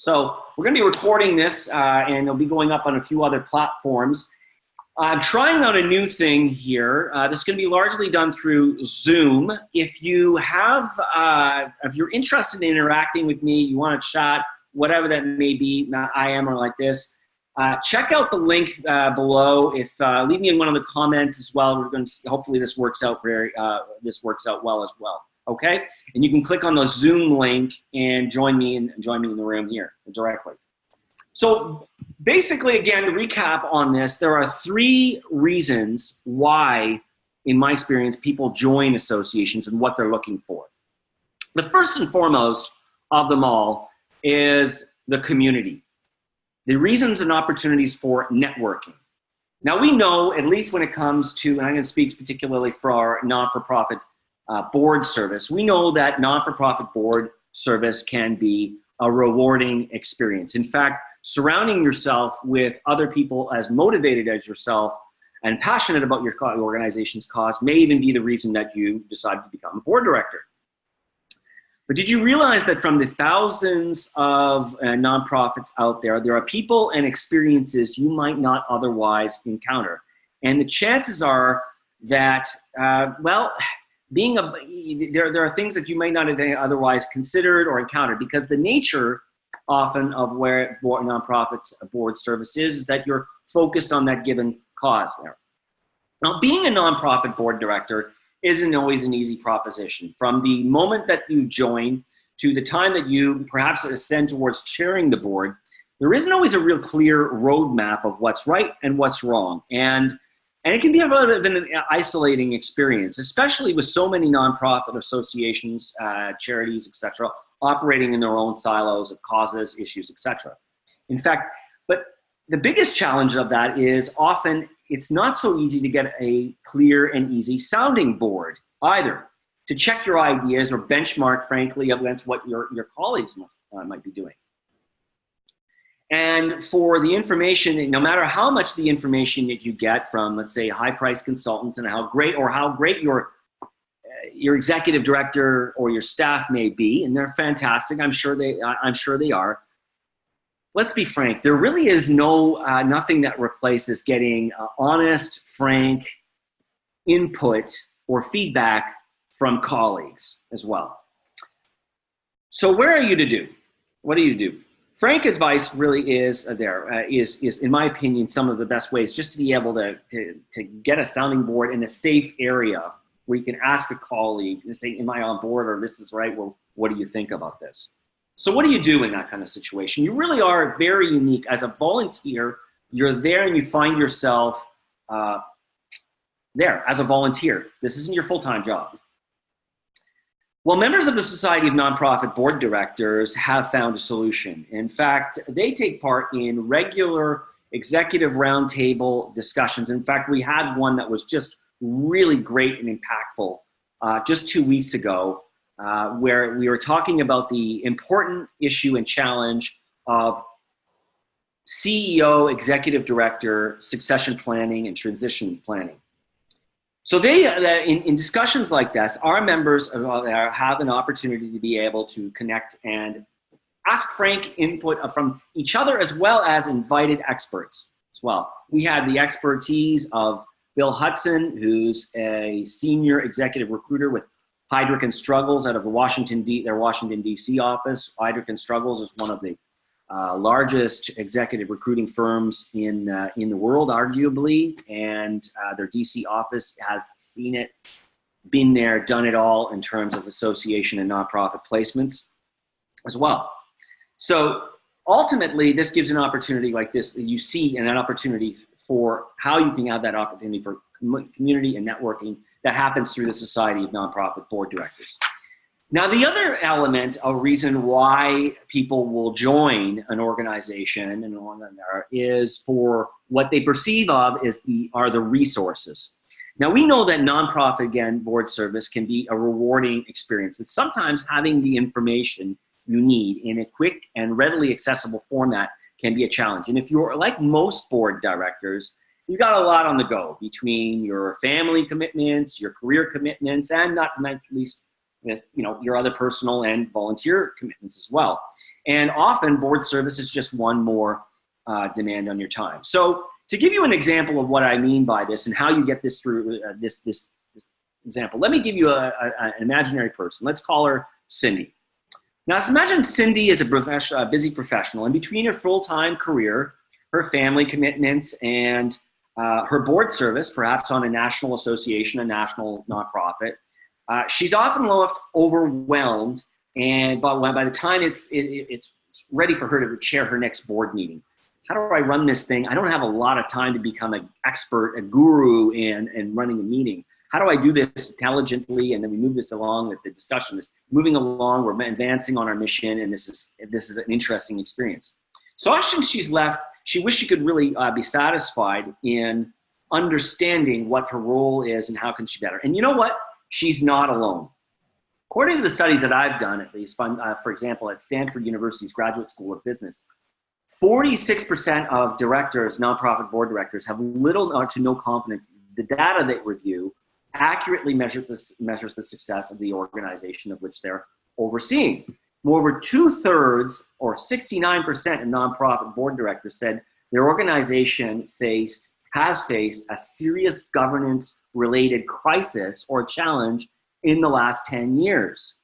So we're going to be recording this and it'll be going up on a few other platforms. I'm trying out a new thing here. This is going to be largely done through Zoom. If you have, if you're interested in interacting with me, you want to chat, whatever that may be, not I am or like this, check out the link below. If leave me in one of the comments as well. We're going to hopefully this works out well as well. Okay, and you can click on the Zoom link and join me in the room here directly. So basically, again, to recap on this, there are 3 reasons why, in my experience, people join associations and what they're looking for. The first and foremost of them all is the community. The reasons and opportunities for networking. Now we know, at least when it comes to, and I'm going to speak particularly for our non-for-profit board service, we know that non-for-profit board service can be a rewarding experience. In fact, surrounding yourself with other people as motivated as yourself and passionate about your organization's cause may even be the reason that you decide to become a board director. But did you realize that from the thousands of nonprofits out there, there are people and experiences you might not otherwise encounter? And the chances are that, well, there are things that you might not have otherwise considered or encountered, because the nature often of where nonprofit board service is that you're focused on that given cause there. Now, being a nonprofit board director isn't always an easy proposition. From the moment that you join to the time that you perhaps ascend towards chairing the board, there isn't always a real clear roadmap of what's right and what's wrong. And it can be a bit of an isolating experience, especially with so many nonprofit associations, charities, etc., operating in their own silos of causes, issues, etc. In fact, but the biggest challenge of that is often it's not so easy to get a clear and easy sounding board either, to check your ideas or benchmark, frankly, against what your colleagues might be doing. And for the information, no matter how much the information that you get from, let's say, high-priced consultants, and how great your executive director or your staff may be, and they're fantastic, I'm sure they are. Let's be frank, there really is nothing that replaces getting honest, frank input or feedback from colleagues as well. So where are you to do? What do you do? Frank advice really is in my opinion, some of the best ways just to be able to get a sounding board in a safe area where you can ask a colleague and say, am I on board, or this is right, well, what do you think about this? So what do you do in that kind of situation? You really are very unique. As a volunteer, you're there and you find yourself there as a volunteer. This isn't your full-time job. Well, members of the Society of Nonprofit Board Directors have found a solution. In fact, they take part in regular executive roundtable discussions. In fact, we had one that was just really great and impactful just 2 weeks ago, where we were talking about the important issue and challenge of CEO, executive director, succession planning, and transition planning. So they, in discussions like this, our members have an opportunity to be able to connect and ask frank input from each other, as well as invited experts as well. We had the expertise of Bill Hudson, who's a senior executive recruiter with Heidrick & Struggles out of their Washington, D.C. office. Heidrick & Struggles is one of the largest executive recruiting firms in the world, arguably, and their DC office has seen it, been there, done it all in terms of association and nonprofit placements as well. So ultimately, this gives an opportunity like this that you see, and an opportunity for how you can have that opportunity for community and networking that happens through the Society of Nonprofit Board Directors. Now, the other element, a reason why people will join an organization and on there is for what they perceive of are the resources. Now, we know that nonprofit, again, board service can be a rewarding experience, but sometimes having the information you need in a quick and readily accessible format can be a challenge. And if you're like most board directors, you've got a lot on the go between your family commitments, your career commitments, and not least, your other personal and volunteer commitments as well. And often board service is just one more demand on your time. So to give you an example of what I mean by this and how you get this through this example, let me give you an imaginary person. Let's call her Cindy. Now, let's imagine Cindy is a busy professional, and between her full-time career, her family commitments, and her board service, perhaps on a national association, a national nonprofit, she's often left overwhelmed, and by the time it's ready for her to chair her next board meeting, how do I run this thing? I don't have a lot of time to become an expert, a guru in running a meeting. How do I do this intelligently? And then we move this along with the discussion is moving along. We're advancing on our mission, and this is an interesting experience. So since she's left, she wished she could really be satisfied in understanding what her role is and how can she better. And you know what? She's not alone. According to the studies that I've done, at least, for example, at Stanford University's Graduate School of Business, 46% of directors, nonprofit board directors, have little to no confidence. The data they review accurately measures the success of the organization of which they're overseeing. Moreover, 2/3 or 69% of nonprofit board directors said their organization has faced a serious governance-related crisis or challenge in the last 10 years.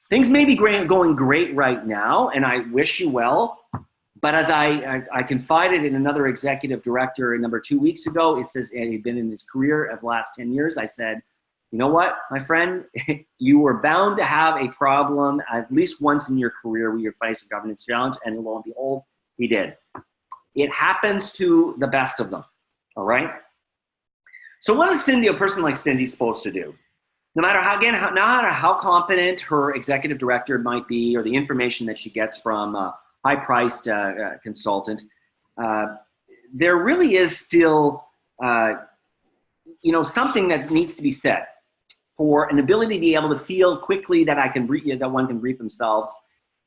Things may be going great right now, and I wish you well. But as I confided in another executive director number 2 weeks ago, it says, and he'd been in his career of the last 10 years, I said, you know what, my friend, you were bound to have a problem at least once in your career where you face a governance challenge, and lo and behold, he did. It happens to the best of them, all right? So what is Cindy, a person like Cindy, supposed to do? No matter how competent her executive director might be or the information that she gets from high-priced consultant, there really is still, something that needs to be said for an ability to be able to feel quickly that one can brief themselves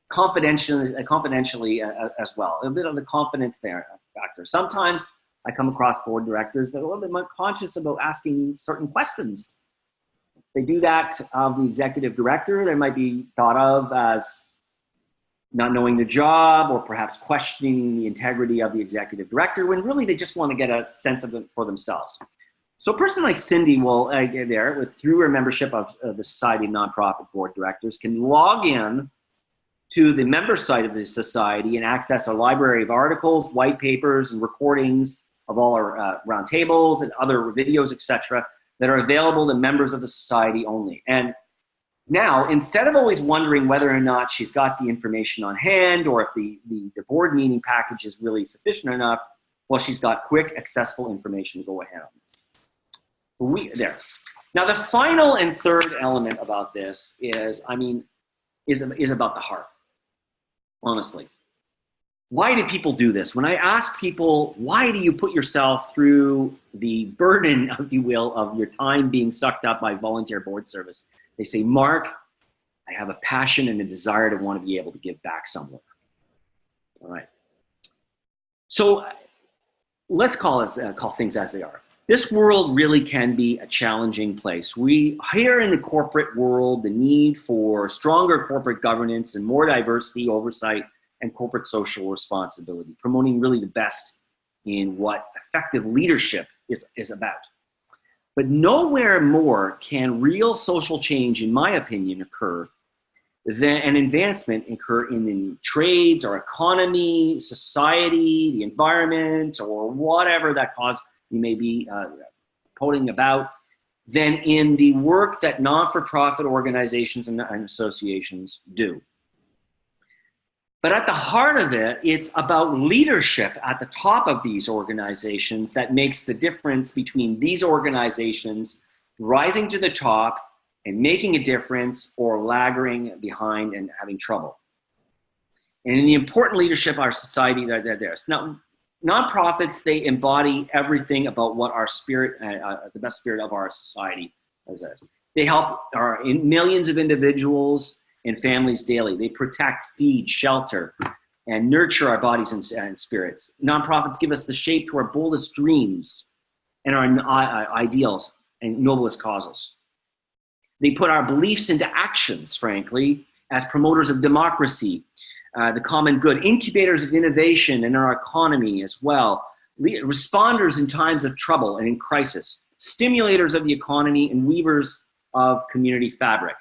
confidentially as well. A bit of the confidence there factor. Sometimes I come across board directors that are a little bit more conscious about asking certain questions. They do that of the executive director. They might be thought of as not knowing the job, or perhaps questioning the integrity of the executive director, when really they just want to get a sense of it for themselves. So a person like Cindy will, through her membership of the Society of Nonprofit Board Directors, can log in to the member site of the society and access a library of articles, white papers, and recordings of all our roundtables and other videos, etc., that are available to members of the society only. And now, instead of always wondering whether or not she's got the information on hand or if the board meeting package is really sufficient enough, well, she's got quick, accessible information to go ahead on this. Now, the final and third element about this is about the heart, honestly. Why do people do this? When I ask people, why do you put yourself through the burden, if you will, of your time being sucked up by volunteer board service? They say, Mark, I have a passion and a desire to want to be able to give back somewhere. All right. So let's call things as they are. This world really can be a challenging place. We hear in the corporate world the need for stronger corporate governance and more diversity, oversight, and corporate social responsibility, promoting really the best in what effective leadership is about. But nowhere more can real social change, in my opinion, occur than an advancement occur in the trades or economy, society, the environment, or whatever that cause you may be quoting about, than in the work that non-for-profit organizations and associations do. But at the heart of it, it's about leadership at the top of these organizations that makes the difference between these organizations rising to the top and making a difference, or lagging behind and having trouble. And in the important leadership of our society, they're there. So now, nonprofits, they embody everything about what our spirit, the best spirit of our society is. They help millions of individuals and families daily. They protect, feed, shelter, and nurture our bodies and spirits. Nonprofits give us the shape to our boldest dreams and our ideals and noblest causes. They put our beliefs into actions, frankly, as promoters of democracy, the common good, incubators of innovation in our economy as well, responders in times of trouble and in crisis, stimulators of the economy, and weavers of community fabric.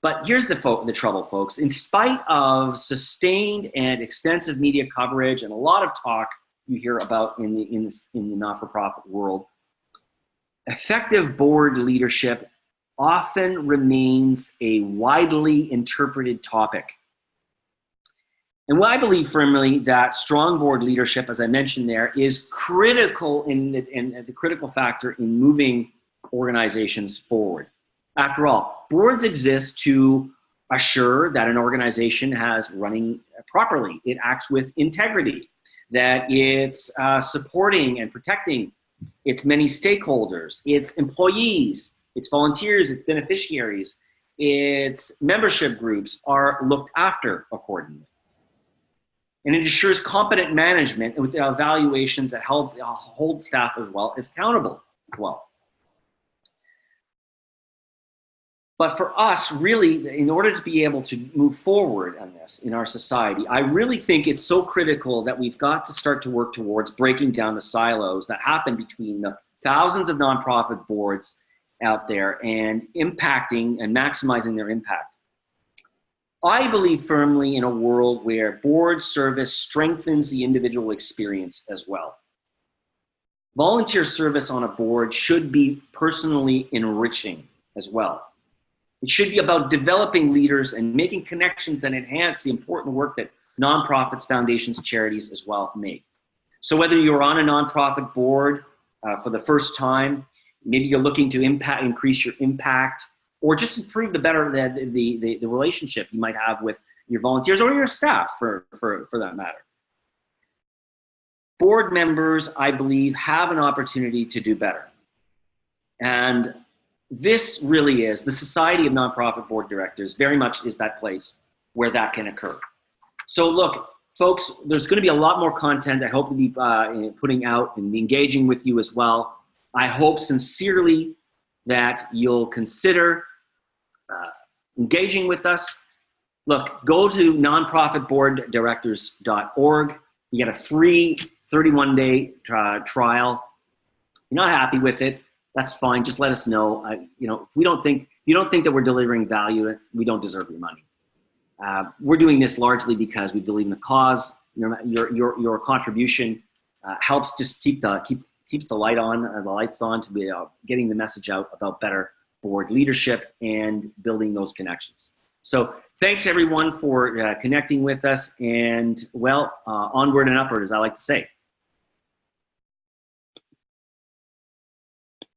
But here's the trouble, folks. In spite of sustained and extensive media coverage and a lot of talk you hear about in the not-for-profit world, effective board leadership often remains a widely interpreted topic. And I believe firmly that strong board leadership, as I mentioned there, is critical in the critical factor in moving organizations forward. After all, boards exist to assure that an organization has running properly. It acts with integrity, that it's supporting and protecting its many stakeholders, its employees, its volunteers, its beneficiaries, its membership groups are looked after accordingly. And it assures competent management with evaluations that hold staff as well as accountable as well. But for us, really, in order to be able to move forward on this in our society, I really think it's so critical that we've got to start to work towards breaking down the silos that happen between the thousands of nonprofit boards out there and impacting and maximizing their impact. I believe firmly in a world where board service strengthens the individual experience as well. Volunteer service on a board should be personally enriching as well. It should be about developing leaders and making connections that enhance the important work that nonprofits, foundations, charities as well make. So whether you're on a nonprofit board for the first time, maybe you're looking to increase your impact, or just improve the relationship you might have with your volunteers or your staff for that matter. Board members, I believe, have an opportunity to do better. And this really is, the Society of Nonprofit Board Directors very much is that place where that can occur. So look, folks, there's gonna be a lot more content I hope to be putting out and engaging with you as well. I hope sincerely that you'll consider engaging with us. Look, go to nonprofitboarddirectors.org. You get a free 31-day trial. If you're not happy with it, that's fine. Just let us know. If you don't think that we're delivering value, we don't deserve your money. We're doing this largely because we believe in the cause. Your contribution helps just keeps the light on, the lights on to be getting the message out about better board leadership and building those connections. So thanks everyone for connecting with us, and well, onward and upward, as I like to say.